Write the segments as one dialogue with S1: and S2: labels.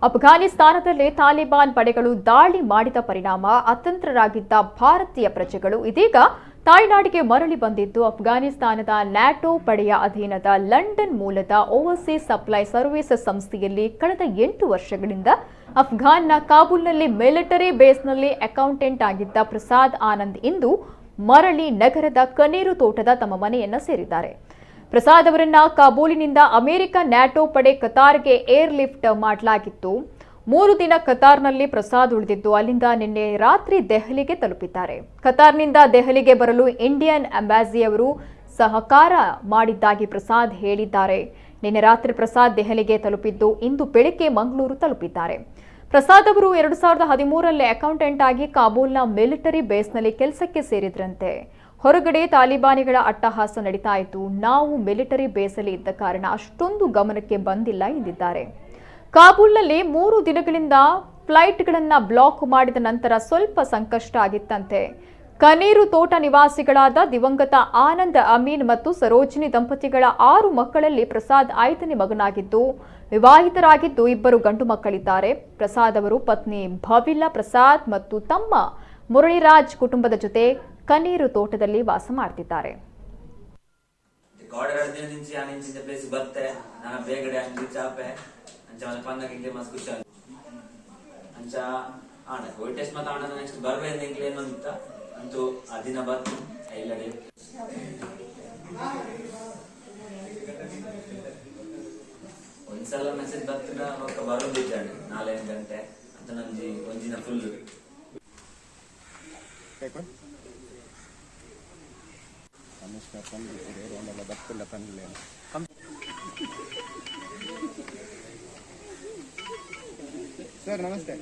S1: ಅಫ್ಘಾನಿಸ್ತಾನದಲ್ಲಿ ತಾಲಿಬಾನ್ ಪಡೆಗಳು ದಾಳಿ ಮಾಡಿದ ಪರಿಣಾಮ ಅತಂತ್ರರಾಗಿದ್ದ ಭಾರತೀಯ ಪ್ರಜೆಗಳು ಇದೀಗ ತಾಯ್ನಾಡಿಗೆ ಮರಳಿ ಬಂದಿದ್ದು ಅಫ್ಘಾನಿಸ್ತಾನದ ನ್ಯಾಟೋ ಪಡೆಯ ಅಧೀನದ ಲಂಡನ್ ಮೂಲದ ಓವರ್ಸೀಸ್ ಸಪ್ಲೈ ಸರ್ವಿಸ್ ಸಂಸ್ಥೆಯಲ್ಲಿ ಕಳೆದ 8 ವರ್ಷಗಳಿಂದ ಅಫ್ಘಾನ್ನ ಕಾಬೂಲ್ನಲ್ಲಿ ಮಿಲಿಟರಿ ಬೇಸ್ನಲ್ಲಿ ಅಕೌಂಟೆಂಟ್ ಆಗಿದ್ದ ಪ್ರಸಾದ್ ಆನಂದ್ ಇಂದು ಮರಳಿ ನಗರದ ಕಣ್ಣೀರು ತೋಟದ ತಮ್ಮ ಮನೆಯನ್ನ ಸೇರಿದ್ದಾರೆ. ಪ್ರಸಾದ್ ಅವರನ್ನ ಕಾಬೂಲಿನಿಂದ ಅಮೆರಿಕ ನ್ಯಾಟೋ ಪಡೆ ಕತಾರ್ಗೆ ಏರ್ ಲಿಫ್ಟ್ ಮಾಡಲಾಗಿತ್ತು. 3 ದಿನ ಕತಾರ್ನಲ್ಲಿ ಪ್ರಸಾದ್ ಉಳಿದಿದ್ದು ಅಲ್ಲಿಂದ ನಿನ್ನೆ ರಾತ್ರಿ ದೆಹಲಿಗೆ ತಲುಪಿದ್ದಾರೆ. ಕತಾರ್ನಿಂದ ದೆಹಲಿಗೆ ಬರಲು ಇಂಡಿಯನ್ ಎಂಬಾಸಿಯವರು ಸಹಕಾರ ಮಾಡಿದ್ದಾಗಿ ಪ್ರಸಾದ್ ಹೇಳಿದ್ದಾರೆ. ನಿನ್ನೆ ರಾತ್ರಿ ಪ್ರಸಾದ್ ದೆಹಲಿಗೆ ತಲುಪಿದ್ದು ಇಂದು ಬೆಳಗ್ಗೆ ಮಂಗಳೂರು ತಲುಪಿದ್ದಾರೆ. ಪ್ರಸಾದ್ ಅವರು 2013ರಲ್ಲಿ ಅಕೌಂಟೆಂಟ್ ಆಗಿ ಕಾಬೂಲ್ನ ಮಿಲಿಟರಿ ಬೇಸ್ನಲ್ಲಿ ಕೆಲಸಕ್ಕೆ ಸೇರಿದ್ರಂತೆ. ಹೊರಗಡೆ ತಾಲಿಬಾನಿಗಳ ಅಟ್ಟಹಾಸ ನಡೀತಾ ಇತ್ತು. ನಾವು ಮಿಲಿಟರಿ ಬೇಸಲ್ಲಿ ಇದ್ದ ಕಾರಣ ಅಷ್ಟೊಂದು ಗಮನಕ್ಕೆ ಬಂದಿಲ್ಲ ಎಂದಿದ್ದಾರೆ. ಕಾಬೂಲ್ನಲ್ಲಿ 3 ದಿನಗಳಿಂದ ಫ್ಲೈಟ್ಗಳನ್ನು ಬ್ಲಾಕ್ ಮಾಡಿದ ನಂತರ ಸ್ವಲ್ಪ ಸಂಕಷ್ಟ ಆಗಿತ್ತಂತೆ. ಕಣ್ಣೀರು ತೋಟ ನಿವಾಸಿಗಳಾದ ದಿವಂಗತ ಆನಂದ್ ಅಮೀನ್ ಮತ್ತು ಸರೋಜಿನಿ ದಂಪತಿಗಳ 6 ಮಕ್ಕಳಲ್ಲಿ ಪ್ರಸಾದ್ 5ನೇ ಮಗನಾಗಿದ್ದು ವಿವಾಹಿತರಾಗಿದ್ದು 2 ಗಂಡು ಮಕ್ಕಳಿದ್ದಾರೆ. ಪ್ರಸಾದ್ ಅವರು ಪತ್ನಿ ಭವಿಲಾ ಪ್ರಸಾದ್ ಮತ್ತು ತಮ್ಮ ಮುರಳಿರಾಜ್ ಕುಟುಂಬದ ಜೊತೆ ಕಣ್ಣೀರು ತೋಟದಲ್ಲಿ ವಾಸ ಮಾಡ್ತಿದ್ದಾರೆ.
S2: ಒಂದ್ಸಲ ಮೆಸೇಜ್ ಬರ್ತಿನ ಬರೋದಿದ್ದಾನೆ 4 ಗಂಟೆ ಅಂತ ನಂಜಿ ಒಂದಿನ ಫುಲ್
S3: ಸರ್ ನಮಸ್ತೆ.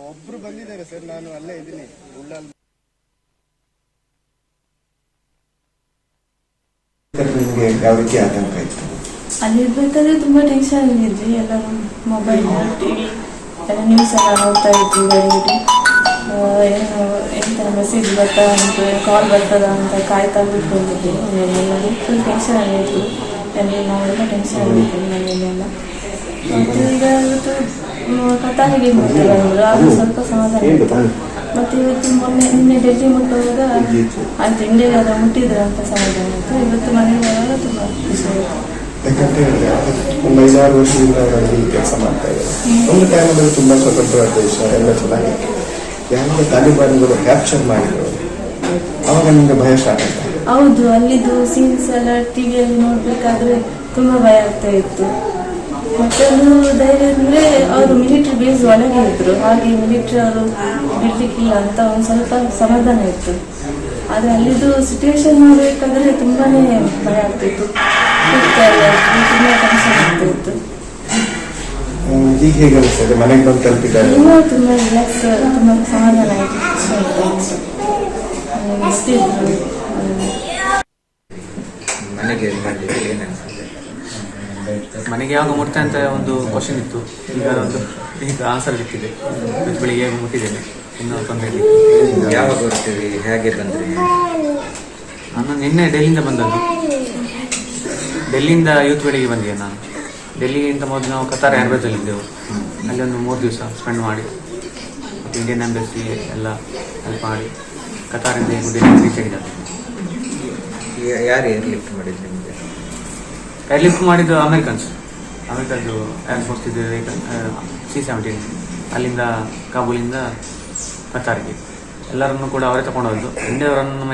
S3: ಒಬ್ರು ಬಂದಿದ್ದಾರೆ ಸರ್, ನಾನು ಅಲ್ಲೇ ಇದ್ದೀನಿ ಉಳ್ಳಾಲ್.
S4: ನಿಮಗೆ ಯಾವ ರೀತಿ ಆತಂಕ ಇತ್ತು?
S5: ಅಲ್ಲಿರ್ಬೇಕಾದ್ರೆ ತುಂಬಾ ಟೆನ್ಷನ್ ಇದ್ವಿ. ಎಲ್ಲರೂ ಮೊಬೈಲ್ ಟಿವಿ ಎಲ್ಲ ನ್ಯೂಸ್ ಎಲ್ಲ ನೋಡ್ತಾ ಇದ್ವಿ. ಬೆಳಿಗ್ಗೆ ಎಂತ ಮೆಸೇಜ್ ಬರ್ತಾ ಅಂತ ಕಾಲ್ ಬರ್ತದ ಅಂತ ಕಾಯ್ತಾ ಬಿಟ್ಕೊಂಡಿದ್ವಿ. ಎಲ್ಲರೂ ಫುಲ್ ಟೆನ್ಷನ್ ಆಗಿತ್ತು. ನಾವೆಲ್ಲ ಟೆನ್ಷನ್ ಆಗಿತ್ತು ಮನೆಯಲ್ಲೆಲ್ಲ. ಮತ್ತು ಈಗ ಇವತ್ತು ಕತಾರಿಗೆ ಬಂದರು, ಆಗ ಸ್ವಲ್ಪ ಸಮಾಧಾನ ಇತ್ತು. ಮತ್ತು ಇವತ್ತು ನಿನ್ನೆ ಡೆಲ್ಲಿ ಮುಟ್ಟುವಾಗ ಆಯ್ತು ಇಂಡಿಯಾಗೆ ಮುಟ್ಟಿದ್ರು ಅಂತ ಸಮಾಧಾನ ಆಯಿತು. ಇವತ್ತು ಮನೆಗೆ ಬರುವಾಗ ತುಂಬ ಖುಷಿ ಆಯಿತು.
S4: ಯಾಕಂತ ಹೇಳಿದ್ರೆ ಒಂದು 5-6 ವರ್ಷದಿಂದ ಇಲ್ಲಿ ಕೆಲಸ ಮಾಡ್ತಾ ಇದ್ದಾರೆ. ಒಂದು ಟೈಮಲ್ಲಿ ತುಂಬ ಸ್ವತಂತ್ರ ದೇಶ ಎಲ್ಲ ಚೆನ್ನಾಗಿತ್ತು. ಯಾವಾಗ ತಾಲಿಬಾನ್ಗಳು ಕ್ಯಾಪ್ಚರ್ ಮಾಡಿದ್ರು ಅವಾಗ ನಿಮಗೆ ಭಯ ಸ್ಟಾರ್ಟ್ ಆಯ್ತು?
S5: ಹೌದು, ಅಲ್ಲಿದ್ದು ಸೀನ್ಸ್ ಎಲ್ಲ ಟಿವಿಯಲ್ಲಿ ನೋಡ್ಬೇಕಾದ್ರೆ ತುಂಬ ಭಯ ಆಗ್ತಾ ಇತ್ತು. ಮತ್ತೊಂದು ಧೈರ್ಯ ಅಂದರೆ ಅವರು ಮಿಲಿಟರಿ ಬೇಸ್ ಒಳಗೆ ಇದ್ರು, ಹಾಗೆ ಮಿಲಿಟರಿ ಅವರು ಬಿಡ್ಲಿಕ್ಕಿಲ್ಲ ಅಂತ ಒಂದು ಸ್ವಲ್ಪ ಸಮಾಧಾನ ಇತ್ತು. ಆದರೆ ಅಲ್ಲಿದ್ದು ಸಿಚುವೇಶನ್ ನೋಡಬೇಕಾದ್ರೆ ತುಂಬಾ ಭಯ ಆಗ್ತಿತ್ತು. ತುಂಬ ಟೆನ್ಷನ್ ಆಗ್ತಾ ಇತ್ತು.
S4: ಈಗ ಹೇಗೆ ಅನಿಸ್ತದೆ ಮನೆಗೆ ಬಂದು ತಲುಪಿದ್ದಾರೆ?
S5: ಇನ್ನೂ ತುಂಬ ರಿಲ್ಯಾಕ್ಸ್, ತುಂಬ ಸಮಾಧಾನ ಆಯಿತು.
S2: ಮನೆಗೆ ಮನೆಗೆ ಯಾವಾಗ ಮುಟ್ತೆ ಅಂತ ಒಂದು ಕ್ವಶನ್ ಇತ್ತು. ಈಗ ಆನ್ಸರ್ ಸಿಕ್ಕಿದೆ. ಬೆಳಿಗ್ಗೆ ಮುಟ್ಟಿದ್ದೇನೆ. ಇನ್ನೂ ತೊಂದರೆ ಇಲ್ಲ.
S6: ಯಾವಾಗ ಬರ್ತೀವಿ, ಹೇಗೆ ಬಂದ್ರಿ?
S2: ನಾನು ನಿನ್ನೆ ಡೆಲ್ಲಿಯಿಂದ ಬಂದದ್ದು. ಡೆಲ್ಲಿಯಿಂದ ಯೂತ್ ವೇಳೆಗೆ ಬಂದಿದ್ದೆ ನಾನು. ಡೆಲ್ಲಿಗಿಂತ ಮೊದಲು ನಾವು ಕತಾರ್ ಏರ್ಬೇಸಲ್ಲಿದ್ದೆವು. ಅಲ್ಲಿ ಒಂದು 3 ದಿವಸ ಸ್ಪೆಂಡ್ ಮಾಡಿ ಮತ್ತು ಇಂಡಿಯನ್ ಎಂಬಸಿ ಎಲ್ಲ ಹೆಲ್ಪ್ ಮಾಡಿ ಕತಾರಿಂದ ಡೆಲ್ಲಿ ರೀಚ್ ಆಗಿದ್ದಾರೆ.
S6: ಯಾರು ಏರ್ ಲಿಫ್ಟ್ ಮಾಡಿದ್ರು ನಿಮಗೆ?
S2: ಏರ್ ಲಿಫ್ಟ್ ಮಾಡಿದ್ದು ಅಮೆರಿಕನ್ದು ಏರ್ಫೋರ್ಸ್ ಇದೆ C-17. ಅಲ್ಲಿಂದ ಕಾಬೂಲಿಂದ ಕತಾರ್ಗೆ ಎಲ್ಲರನ್ನು ಕೂಡ ಅವರೇ ತಗೊಂಡು ಹೋಗಿದ್ದು. ಇಂಡಿಯಾದವರನ್ನು ನಮ್ಮ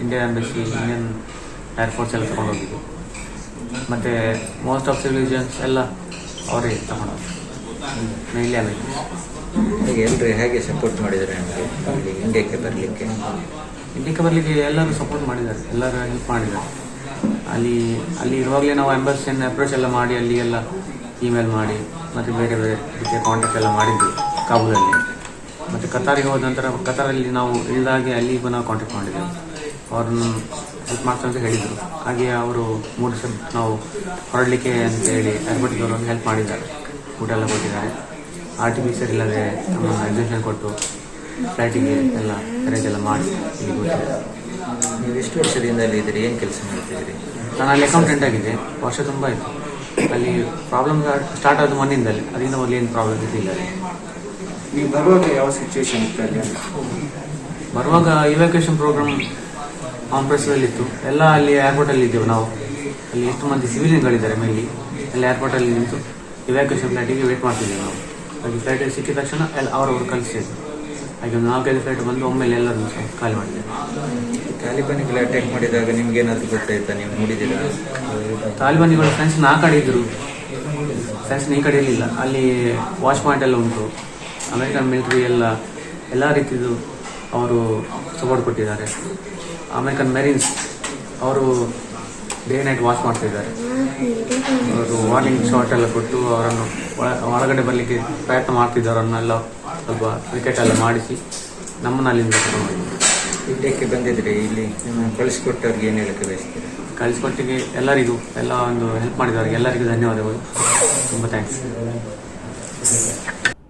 S2: ಇಂಡಿಯನ್ ಎಂಬಸಿ, ಇಂಡಿಯನ್ ಏರ್ಫೋರ್ಸ್ ಎಲ್ಲ ತಗೊಂಡು ಹೋಗಿದ್ದು. ಮತ್ತು ಮೋಸ್ಟ್ ಆಫ್ ಸಿವಿಲಿಯನ್ಸ್ ಎಲ್ಲ ಅವರೇ ತಗೊಂಡು ಮೇನ್ಲಿ ಅಮೆರಿಕನ್ಸ್.
S6: ಹೇಗೆ ಎಲ್ಲರೂ ಹೇಗೆ ಸಪೋರ್ಟ್ ಮಾಡಿದ್ದಾರೆ ನಮಗೆ ಇಂಡಿಯಾಕ್ಕೆ ಬರಲಿಕ್ಕೆ?
S2: ಇಂಡಿಯಾಕ್ಕೆ ಬರಲಿಕ್ಕೆ ಎಲ್ಲರೂ ಸಪೋರ್ಟ್ ಮಾಡಿದ್ದಾರೆ, ಎಲ್ಲರೂ ಹೆಲ್ಪ್ ಮಾಡಿದ್ದಾರೆ. ಅಲ್ಲಿ ಇರುವಾಗಲೇ ನಾವು ಎಂಬಸಿಯನ್ನು ಅಪ್ರೋಚ್ ಎಲ್ಲ ಮಾಡಿ ಅಲ್ಲಿ ಎಲ್ಲ ಇಮೇಲ್ ಮಾಡಿ ಮತ್ತು ಬೇರೆ ಬೇರೆ ರೀತಿಯ ಕಾಂಟ್ಯಾಕ್ಟ್ ಎಲ್ಲ ಮಾಡಿದ್ವಿ ಕಾಬೂಲಲ್ಲಿ. ಮತ್ತು ಕತಾರಿಗೆ ಹೋದ ನಂತರ ಕತಾರಲ್ಲಿ ನಾವು ಇಳಿದಾಗೆ ಅಲ್ಲಿಗೂ ನಾವು ಕಾಂಟ್ಯಾಕ್ಟ್ ಮಾಡಿದ್ದೇವೆ. ಅವ್ರನ್ನು ಹೆಲ್ಪ್ ಮಾಡ್ತಾರೆ ಅಂತ ಹೇಳಿದರು. ಹಾಗೆ ಅವರು 3 ದಿವಸ ನಾವು ಹೊರಡಲಿಕ್ಕೆ ಅಂತೇಳಿ ಏರ್ಪೋರ್ಟಿಗೆ ಅವರು ಹೆಲ್ಪ್ ಮಾಡಿದ್ದಾರೆ. ಊಟ ಎಲ್ಲ ಕೊಟ್ಟಿದ್ದಾರೆ. RTPCR ಇಲ್ಲದೆ ನಮ್ಮ ಎಕ್ಸಿಬಿಷನ್ ಕೊಟ್ಟು ಫ್ಲೈಟಿಗೆ ಎಲ್ಲ ಅರೇಂಜ್ ಎಲ್ಲ ಮಾಡಿ ಇಲ್ಲಿ
S6: ನೀವು ಎಷ್ಟು ವರ್ಷದಿಂದ ಅಲ್ಲಿ ಇದ್ದೀರಿ? ಏನು ಕೆಲಸ ಮಾಡ್ತಿದ್ದೀರಿ?
S2: ನಾನು ಅಲ್ಲಿ ಅಕೌಂಟೆಂಟ್ ಆಗಿದ್ದೆ, ವರ್ಷ ತುಂಬ ಆಯಿತು. ಅಲ್ಲಿ ಪ್ರಾಬ್ಲಮ್ ಸ್ಟಾರ್ಟ್ ಆದ ಮಣ್ಣಿಂದಲ್ಲಿ, ಅದರಿಂದ ಮೊದಲು ಏನು ಪ್ರಾಬ್ಲಮ್ ಇದ್ದಿಲ್ಲ ಅಲ್ಲಿ.
S4: ನೀವು ಬರುವಾಗ ಯಾವ ಸಿಚುವೇಶನ್ ಇತ್ತು ಅಲ್ಲಿ?
S2: ಬರುವಾಗ ಇವ್ಯಾಕ್ಯುಯೇಷನ್ ಪ್ರೋಗ್ರಾಮ್ ಆನ್ ಪ್ರೆಸ್ಸಲ್ಲಿತ್ತು. ಎಲ್ಲ ಅಲ್ಲಿ ಏರ್ಪೋರ್ಟಲ್ಲಿ ಇದ್ದೆವು ನಾವು. ಅಲ್ಲಿ ಎಷ್ಟು ಮಂದಿ ಸಿವಿಲಿಯನ್ಗಳಿದ್ದಾರೆ ಮೇಲೆ, ಅಲ್ಲಿ ಏರ್ಪೋರ್ಟಲ್ಲಿ ನಿಂತು ಇವ್ಯಾಕ್ಯುಯೇಷನ್ ಫ್ಲೈಟಿಗೆ ವೇಟ್ ಮಾಡ್ತಿದ್ದೇವೆ ನಾವು. ಹಾಗೆ ಫ್ಲೈಟಲ್ಲಿ ಸಿಕ್ಕಿದ ತಕ್ಷಣ ಎಲ್ಲ ಅವರವರು ಕಳಿಸಿದ್ರು. ಹಾಗೆ ಒಂದು 4-5 ಫ್ಲೈಟ್ ಬಂದು ಒಮ್ಮೆಲೆ ಎಲ್ಲರೂ ಖಾಲಿ ಮಾಡಿದ್ದೇವೆ.
S6: ತಾಲಿಬಾನಿಗಳು ಅಟ್ಯಾಕ್ ಮಾಡಿದಾಗ ನಿಮ್ಗೆ ಏನಾದರೂ ಗೊತ್ತಾಯ್ತಾ, ನೀವು ನೋಡಿದ್ದೀರಾ?
S2: ತಾಲಿಬಾನಿಗಳು ಫ್ರೆಂಡ್ಸ್ ಆ ಕಡೆ ಇದ್ದರು, ಫ್ರೆಂಡ್ಸ್ ಈ ಕಡೆ ಇರಲಿಲ್ಲ. ಅಲ್ಲಿ ವಾಚ್ ಪಾಯಿಂಟ್ ಎಲ್ಲ ಉಂಟು. ಅಮೆರಿಕನ್ ಮಿಲಿಟರಿ ಎಲ್ಲ ರೀತಿಯದು ಅವರು ಸಪೋರ್ಟ್ ಕೊಟ್ಟಿದ್ದಾರೆ. ಅಮೆರಿಕನ್ ಮೆರೀನ್ಸ್ ಅವರು ಡೇ ನೈಟ್ ವಾಚ್ ಮಾಡ್ತಿದ್ದಾರೆ. ಅವರು ವಾರ್ನಿಂಗ್ ಶಾಟ್ ಎಲ್ಲ ಕೊಟ್ಟು ಅವರನ್ನು ಹೊರಗಡೆ ಬರಲಿಕ್ಕೆ ಪ್ರಯತ್ನ ಮಾಡ್ತಿದ್ದವರನ್ನೆಲ್ಲ ಸ್ವಲ್ಪ ವಿಕೆಟ್ ಎಲ್ಲ ಮಾಡಿಸಿ ನಮ್ಮನ್ನು ಅಲ್ಲಿಂದ
S6: ಇಂಡಿಯಾಕ್ಕೆ ಬಂದಿದ್ರೆ ಇಲ್ಲಿ ಕಳಿಸ್ಕೊಟ್ಟವ್ರಿಗೆ ಏನು ಹೇಳಕ್ಕೆ ಬಯಸ್ತೀರಾ?
S2: ಕಳಿಸ್ಕೊಟ್ಟಿಗೆ ಎಲ್ಲರಿಗೂ ಎಲ್ಲ ಒಂದು ಹೆಲ್ಪ್ ಮಾಡಿದವರಿಗೆ ಎಲ್ಲರಿಗೂ ಧನ್ಯವಾದಗಳು. ತುಂಬ ಥ್ಯಾಂಕ್ಸ್.